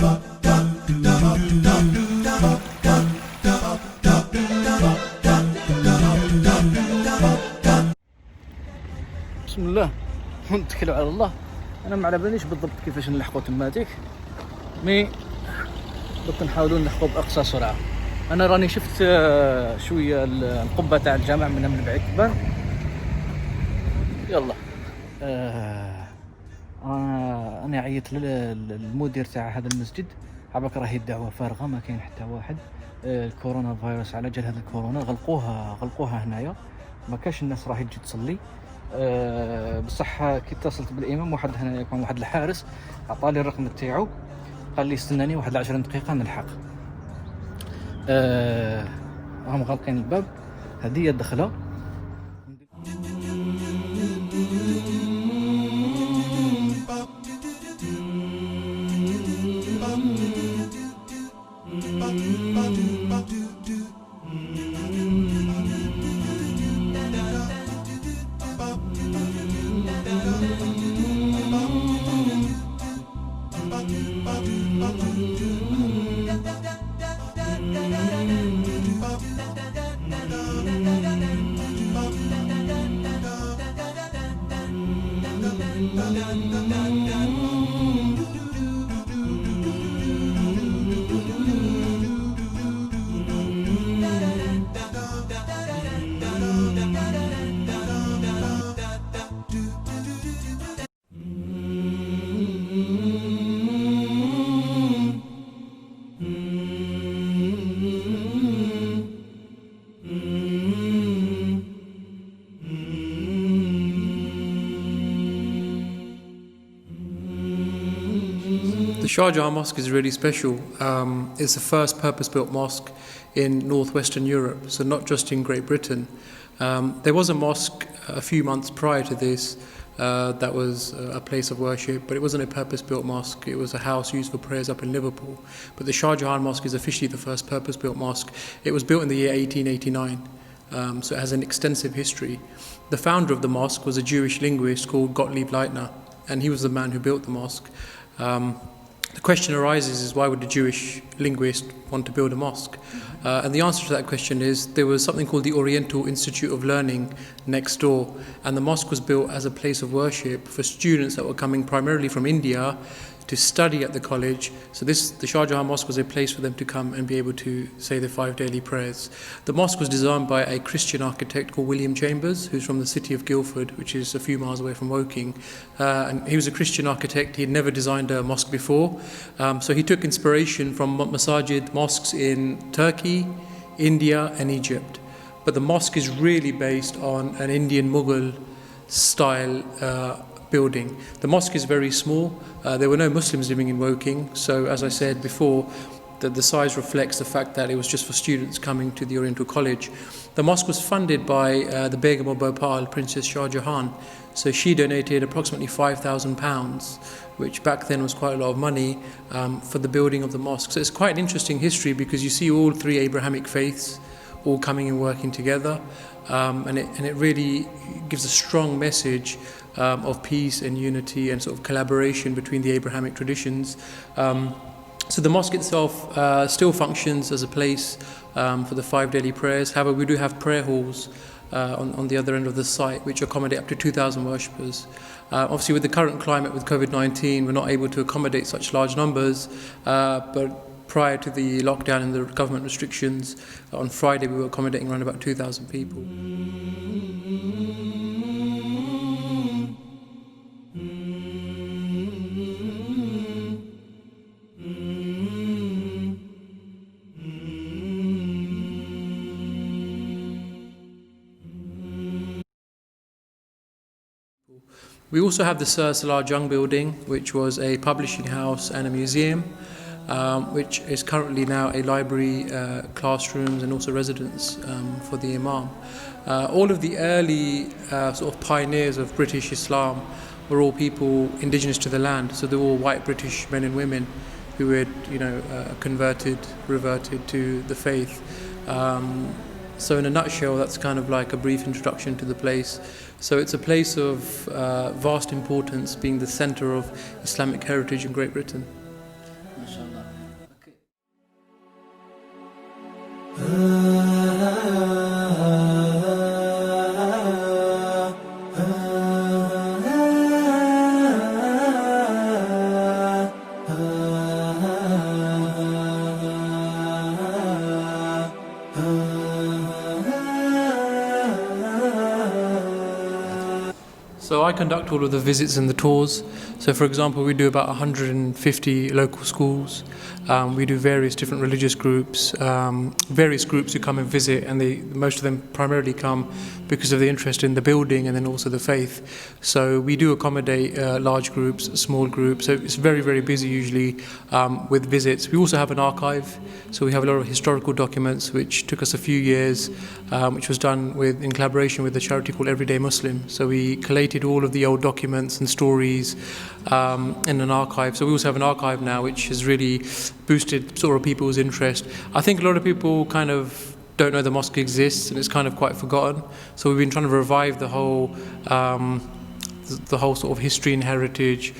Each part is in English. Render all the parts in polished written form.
بسم الله ونتكلوا على الله. انا ما على باليش بالضبط كيفاش نلحقوا تماتيك، مي دوك نحاولوا نلحقوا باقصى سرعه. انا راني شفت شويه القبه تاع الجامع من بعيد تبان. يلا انا عيطت للمدير تاع هذا المسجد، عباك راهي الدعوه فارغه ما كاين حتى واحد. الكورونا فيروس على جال هذا الكورونا غلقوها هنايا، ما كاش الناس راهي تجي تصلي. بصح كي اتصلت بالامام واحد هنا يكون واحد الحارس عطالي الرقم تاعو، قال لي استناني واحد 10 دقيقه نلحق. راهم غالقين الباب، هذه هي الدخله. The Shah Jahan Mosque is really special. It's the first purpose-built mosque in northwestern Europe, so not just in Great Britain. There was a mosque a few months prior to this that was a place of worship, but it wasn't a purpose-built mosque. It was a house used for prayers up in Liverpool. But the Shah Jahan Mosque is officially the first purpose-built mosque. It was built in the year 1889, so it has an extensive history. The founder of the mosque was a Jewish linguist called Gottlieb Leitner, and he was the man who built the mosque. The question arises is, why would a Jewish linguist want to build a mosque? And the answer to that question is, there was something called the Oriental Institute of Learning next door, and the mosque was built as a place of worship for students that were coming primarily from India to study at the college. So the Shah Jahan Mosque was a place for them to come and be able to say their 5 daily prayers. The mosque was designed by a Christian architect called William Chambers, who's from the city of Guildford, which is a few miles away from Woking. And he was a Christian architect. He had never designed a mosque before. So he took inspiration from masajid, mosques in Turkey, India and Egypt. But the mosque is really based on an Indian Mughal style building. The mosque is very small. There were no Muslims living in Woking, so as I said before, the size reflects the fact that it was just for students coming to the Oriental College. The mosque was funded by the Begum of Bhopal, Princess Shah Jahan. So she donated approximately £5,000, which back then was quite a lot of money, for the building of the mosque. So it's quite an interesting history, because you see all three Abrahamic faiths all coming and working together, and it really gives a strong message of peace and unity and sort of collaboration between the Abrahamic traditions. So the mosque itself still functions as a place for the 5 daily prayers. However, we do have prayer halls on the other end of the site, which accommodate up to 2,000 worshippers. Obviously, with the current climate with COVID-19, we're not able to accommodate such large numbers, but prior to the lockdown and the government restrictions, on Friday we were accommodating around about 2,000 people. We also have the Sir Salah Jung building, which was a publishing house and a museum, which is currently now a library, classrooms and also residence for the Imam. All of the early sort of pioneers of British Islam were all people indigenous to the land, so they were all white British men and women who had, reverted to the faith. So in a nutshell, that's kind of like a brief introduction to the place. So it's a place of vast importance, being the centre of Islamic heritage in Great Britain. ما شاء الله. I conduct all of the visits and the tours. So, for example, we do about 150 local schools. We do various different religious groups, various groups who come and visit, and most of them primarily come because of the interest in the building and then also the faith. So we do accommodate large groups, small groups. So it's very, very busy usually with visits. We also have an archive. So we have a lot of historical documents, which took us a few years, which was done in collaboration with a charity called Everyday Muslim. So we collated all of the old documents and stories in an archive. So we also have an archive now, which has really boosted sort of people's interest. I think a lot of people kind of don't know the mosque exists, and it's kind of quite forgotten. So we've been trying to revive the whole sort of history and heritage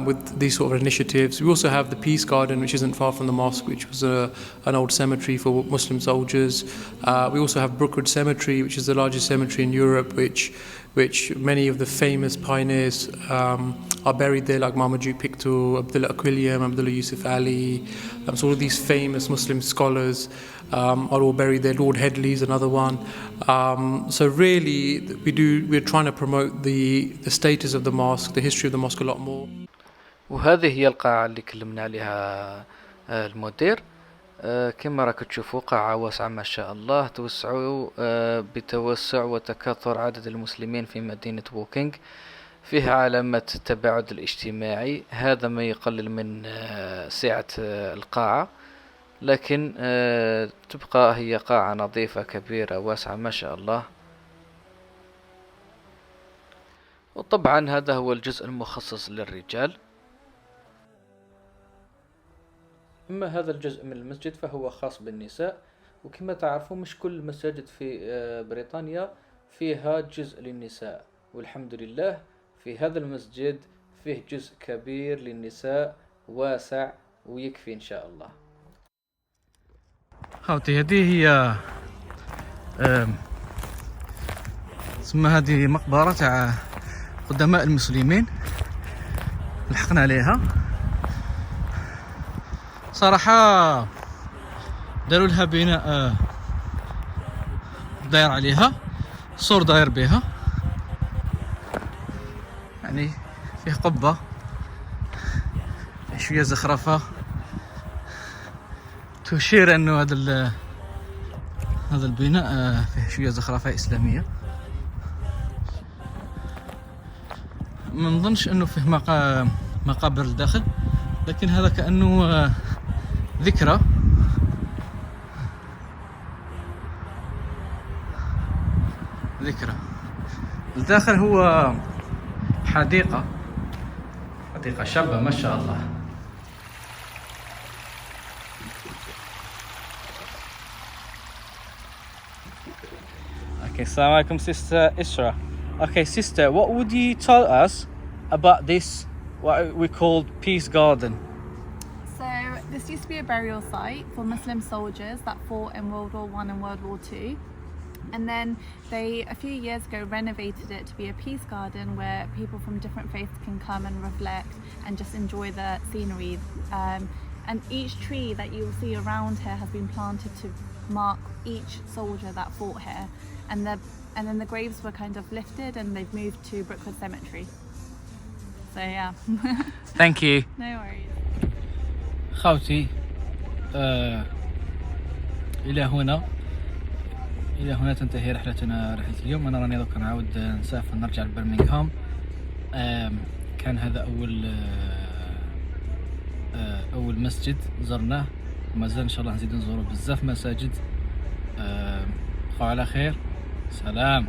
with these sort of initiatives. We also have the Peace Garden, which isn't far from the mosque, which was an old cemetery for Muslim soldiers. We also have Brookwood Cemetery, which is the largest cemetery in Europe, which many of the famous pioneers are buried there, like Marmaduke Pictou, Abdullah Aquilium, Abdullah Yusuf Ali. So all of these famous Muslim scholars are all buried there. Lord Headley's another one. So really, we're trying to promote the status of the mosque, the history of the mosque a lot more. وهذه هي القاعة اللي كلمنا عليها المدير. كما راكم تشوفوا قاعة واسعة ما شاء الله، توسعوا بتوسع وتكاثر عدد المسلمين في مدينة ووكينغ. فيها علامات التباعد الاجتماعي، هذا ما يقلل من سعة القاعة، لكن تبقى هي قاعة نظيفة كبيرة واسعة ما شاء الله. وطبعا هذا هو الجزء المخصص للرجال. أما هذا الجزء من المسجد فهو خاص بالنساء، وكما تعرفوا مش كل المساجد في بريطانيا فيها جزء للنساء، والحمد لله في هذا المسجد فيه جزء كبير للنساء واسع ويكفي إن شاء الله. خوتي هذه هي اسمها هذه مقبرة تاع قدماء المسلمين، لحقنا عليها صراحة. داروا لها بناء داير عليها سور داير بها، يعني فيه قبة شوية زخرفة تشير انه هذا البناء فيه شوية زخرفة اسلامية. ما نظنش انه فيه مقابر الداخل، لكن هذا كأنه ذكرى. الداخل هو حديقة شابة ما شاء الله. Okay, assalamu alaikum, Sister Isra. Okay, Sister, what would you tell us about this, what we called Peace Garden? So this used to be a burial site for Muslim soldiers that fought in World War I and World War II. And then they, a few years ago, renovated it to be a peace garden where people from different faiths can come and reflect and just enjoy the scenery. And each tree that you'll see around here has been planted to mark each soldier that fought here. And then the graves were kind of lifted and they've moved to Brookwood Cemetery. So yeah. Thank you. No worries. خوتي إلى هنا تنتهي رحلتنا، رحلة اليوم. أنا راني دوك نعاود نسافر نرجع لبرمنغهام. كان هذا أول مسجد زرناه، وما زال إن شاء الله نزيد نزوروا بزاف مساجد. بقوا على خير، سلام.